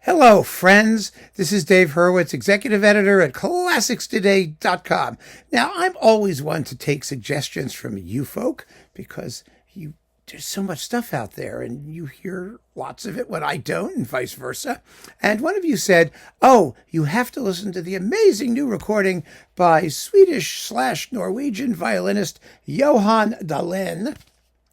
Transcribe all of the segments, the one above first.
Hello, friends. This is Dave Hurwitz, executive editor at ClassicsToday.com. Now, I'm always one to take suggestions from you folk because there's so much stuff out there and you hear lots of it when I don't and vice versa. And one of you said, oh, you have to listen to the amazing new recording by Swedish/Norwegian violinist Johan Dalene.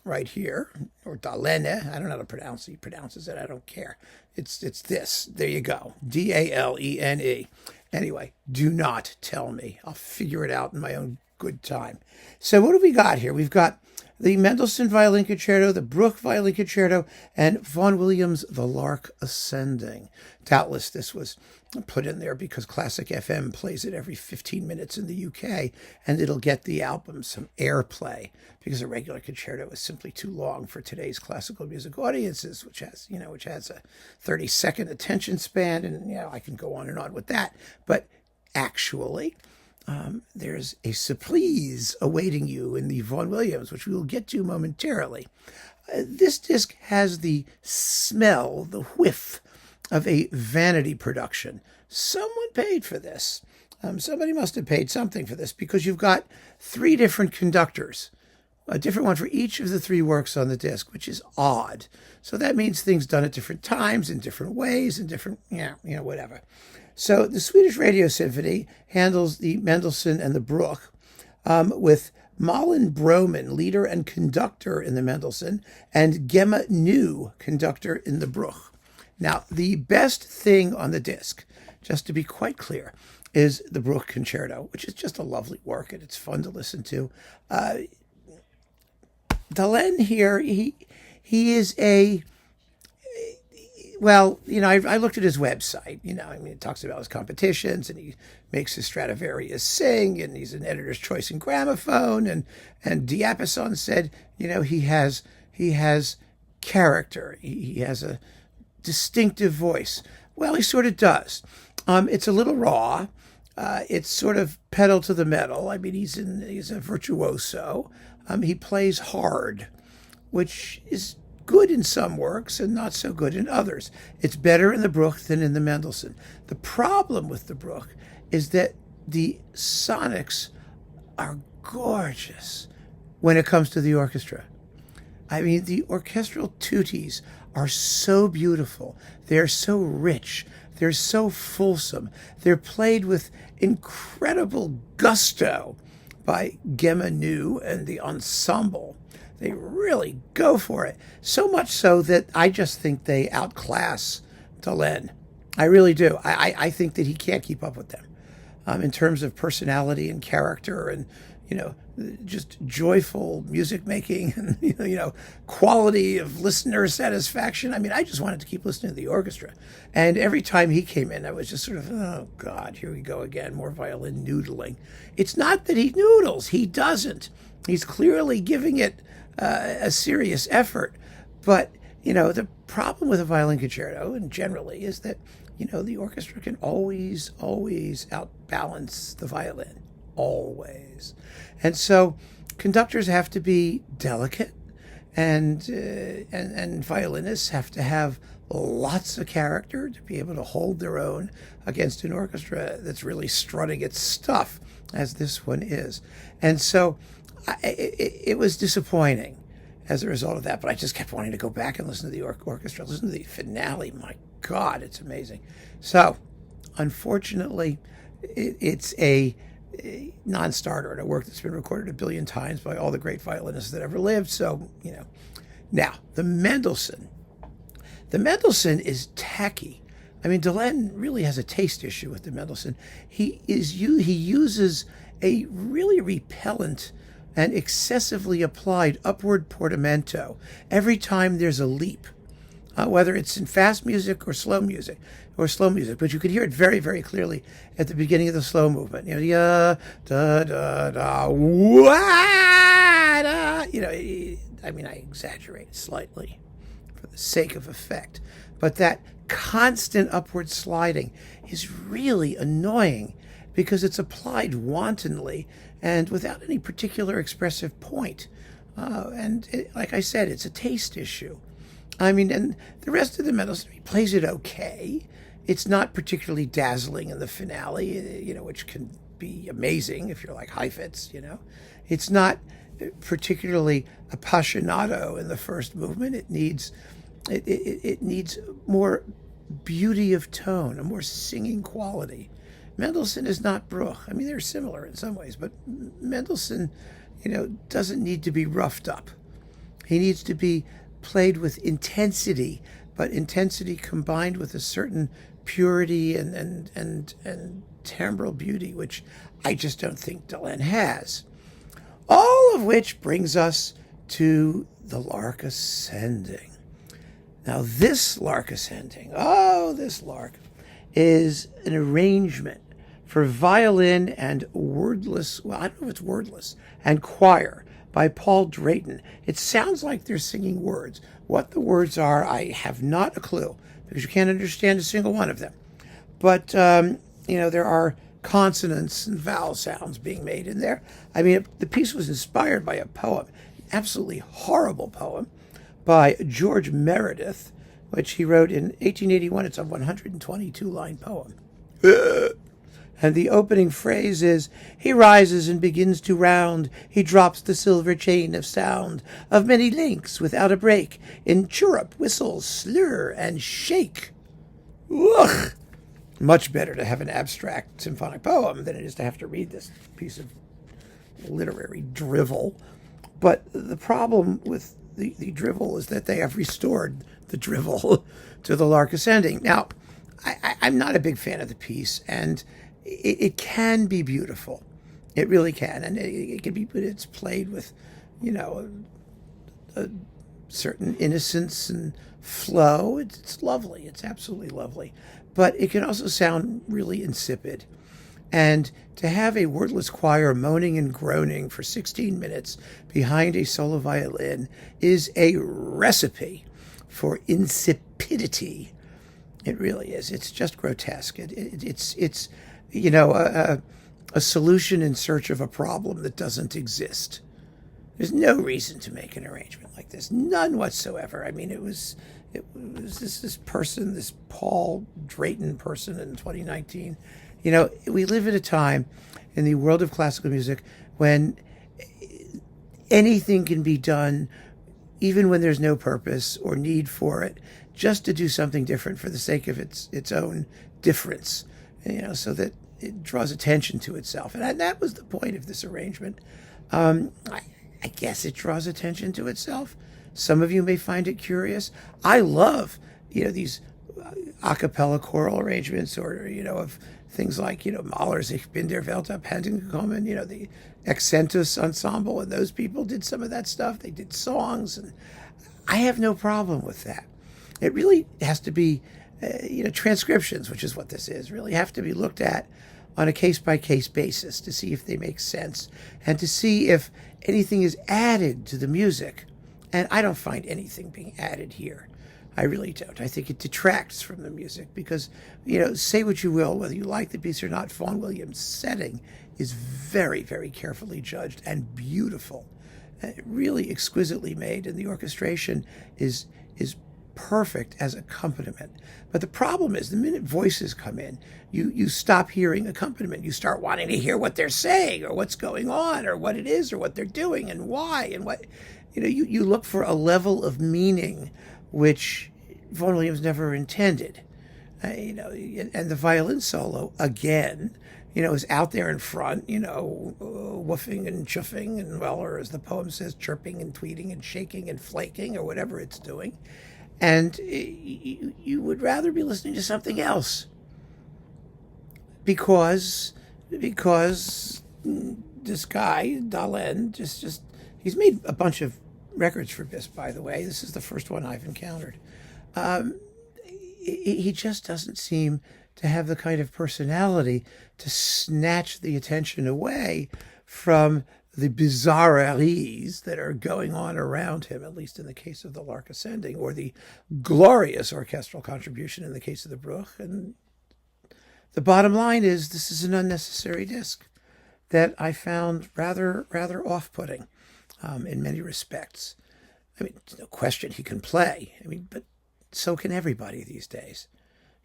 Right here, or Dalene. I don't know how to pronounce it. He pronounces it. I don't care. It's this. There you go. Dalene. Anyway, do not tell me. I'll figure it out in my own good time. So what have we got here? We've got the Mendelssohn Violin Concerto, the Bruch Violin Concerto, and Vaughan Williams' The Lark Ascending. Doubtless this was put in there because Classic FM plays it every 15 minutes in the UK, and it'll get the album some airplay because a regular concerto is simply too long for today's classical music audiences, which has a 30-second attention span, and I can go on and on with that. But actually, there's a surprise awaiting you in the Vaughan Williams, which we will get to momentarily. This disc has the smell, the whiff of a vanity production. Someone paid for this. Somebody must have paid something for this because you've got three different conductors, a different one for each of the three works on the disc, which is odd. So that means things done at different times, in different ways, in different, whatever. So the Swedish Radio Symphony handles the Mendelssohn and the Bruch with Malin Broman, leader and conductor in the Mendelssohn, and Gemma New, conductor in the Bruch. Now, the best thing on the disc, just to be quite clear, is the Bruch Concerto, which is just a lovely work and it's fun to listen to. Dalene here, he is I looked at his website, it talks about his competitions and he makes his Stradivarius sing and he's an editor's choice in gramophone and Diapason said, he has character. He has a distinctive voice. Well, he sort of does. It's a little raw. It's sort of pedal to the metal. I mean, he's a virtuoso. He plays hard, which is good in some works and not so good in others. It's better in the Bruch than in the Mendelssohn. The problem with the Bruch is that the sonics are gorgeous when it comes to the orchestra. I mean, the orchestral tutti are so beautiful. They're so rich. They're so fulsome. They're played with incredible gusto by Gemma New and the ensemble. They really go for it. So much so that I just think they outclass Dalene. I really do. I think that he can't keep up with them in terms of personality and character and, just joyful music making and, quality of listener satisfaction. I mean, I just wanted to keep listening to the orchestra. And every time he came in, I was just sort of, oh, God, here we go again, more violin noodling. It's not that he noodles. He doesn't. He's clearly giving it a serious effort. But, the problem with a violin concerto, and generally, is that, the orchestra can always outbalance the violin. Always. And so conductors have to be delicate and violinists have to have lots of character to be able to hold their own against an orchestra that's really strutting its stuff, as this one is. And so it was disappointing as a result of that, but I just kept wanting to go back and listen to the orchestra, listen to the finale. My God, it's amazing. So, unfortunately, it's a non-starter in a work that's been recorded 1 billion times by all the great violinists that ever lived. So, Now, the Mendelssohn is tacky. I mean, Dalene really has a taste issue with the Mendelssohn. He uses a really repellent and excessively applied upward portamento every time there's a leap, whether it's in fast music or slow music. But you could hear it very, very clearly at the beginning of the slow movement. Da da da, wah, da. I exaggerate slightly for the sake of effect, but that constant upward sliding is really annoying because it's applied wantonly and without any particular expressive point. Like I said, it's a taste issue. I mean, and the rest of the Mendelssohn, he plays it okay. It's not particularly dazzling in the finale, which can be amazing if you're like Heifetz. It's not particularly appassionato in the first movement. It needs more beauty of tone, a more singing quality. Mendelssohn is not Bruch. I mean, they're similar in some ways, but Mendelssohn, doesn't need to be roughed up. He needs to be played with intensity, but intensity combined with a certain purity and timbral beauty, which I just don't think Dalene has. All of which brings us to the Lark Ascending. Now, this Lark Ascending, this Lark, is an arrangement for violin and wordless, well, I don't know if it's wordless, and choir by Paul Drayton. It sounds like they're singing words. What the words are, I have not a clue, because you can't understand a single one of them. But, there are consonants and vowel sounds being made in there. I mean, the piece was inspired by a poem, absolutely horrible poem, by George Meredith, which he wrote in 1881. It's a 122-line poem. And the opening phrase is, he rises and begins to round, he drops the silver chain of sound, of many links without a break, in chirrup, whistle, slur, and shake. Ugh! Much better to have an abstract symphonic poem than it is to have to read this piece of literary drivel. But the problem with the drivel is that they have restored the drivel to the Lark Ascending. Now, I'm not a big fan of the piece, and it can be beautiful. It really can. And it can be, it's played with, a certain innocence and flow. It's lovely. It's absolutely lovely. But it can also sound really insipid. And to have a wordless choir moaning and groaning for 16 minutes behind a solo violin is a recipe for insipidity. It really is. It's just grotesque. It's a solution in search of a problem that doesn't exist. There's no reason to make an arrangement like this. None whatsoever. I mean, it was this person, this Paul Drayton person in 2019. We live in a time in the world of classical music when anything can be done, even when there's no purpose or need for it, just to do something different for the sake of its own difference, so that it draws attention to itself. And that was the point of this arrangement. I guess it draws attention to itself. Some of you may find it curious. I love, these a cappella choral arrangements, or, of things like, Mahler's Ich bin der Welt abhanden gekommen, the Concertos ensemble, and those people did some of that stuff. They did songs, and I have no problem with that. It really has to be, transcriptions, which is what this is, really have to be looked at on a case-by-case basis to see if they make sense and to see if anything is added to the music. And I don't find anything being added here. I really don't. I think it detracts from the music because, say what you will, whether you like the piece or not, Vaughan Williams' setting is very, very carefully judged and beautiful, really exquisitely made, and the orchestration is perfect as accompaniment. But the problem is the minute voices come in, you stop hearing accompaniment. You start wanting to hear what they're saying or what's going on or what it is or what they're doing and why and what, you look for a level of meaning which Vaughan Williams never intended. And the violin solo, again, is out there in front, woofing and chuffing and, well, or as the poem says, chirping and tweeting and shaking and flaking or whatever it's doing. And you would rather be listening to something else because this guy, Dalene, just he's made a bunch of records for this, by the way. This is the first one I've encountered. He just doesn't seem to have the kind of personality to snatch the attention away from the bizarreries that are going on around him, at least in the case of the Lark Ascending, or the glorious orchestral contribution in the case of the Bruch. And the bottom line is this is an unnecessary disc that I found rather off-putting in many respects. I mean, there's no question he can play. I mean, but so can everybody these days.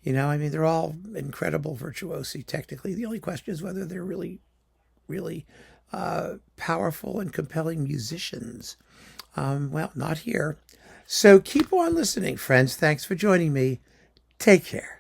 I mean, they're all incredible virtuosi technically. The only question is whether they're really, really powerful and compelling musicians. Well, not here. So keep on listening, friends. Thanks for joining me. Take care.